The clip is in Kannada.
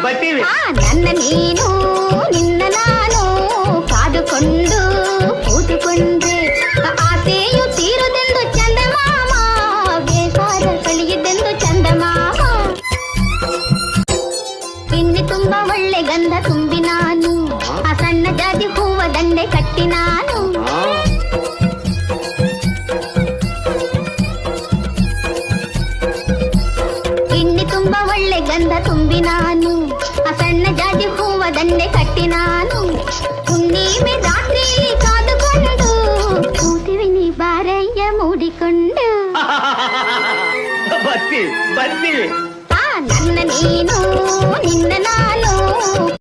ಬರ್ತೀವಿ. ನನ್ನ ನೀನು ನಿನ್ನ ನಾನು ಕಾದುಕೊಂಡು ಕೂತುಕೊಂಡೆ, ಆಸೆಯು ತೀರುದೆಂದು ಚಂದಮಾಮ, ಬೇಸಾರ ಕಳಿಯುದೆಂದು ಚಂದಮಾಮ. ಇನ್ನಿ ತುಂಬ ಒಳ್ಳೆ ಗಂಧ ತುಂಬಿ ನಾನು, ಆ ಸಣ್ಣ ಜಾತಿ ಹೂವ ದಂಡೆ ಕಟ್ಟಿ ನಾನು. ಇನ್ನಿ ತುಂಬ ಒಳ್ಳೆ ಗಂಧ ತುಂಬಿ ನಾನು, ಆ ಸಣ್ಣ ಜಾತಿ ಹೂವ ದಂಡೆ ಕಟ್ಟಿ ನಾನು. ಹುಣ್ಣಿಮೆ ರಾತ್ರಿ ಕಾದುಕೊಂಡು ಕೂತಿವಿನಿ ಬಾರಯ್ಯ ಮೂಡಿಕೊಂಡು. ಬರ್ತೀವಿ. ನನ್ನ ನೀನು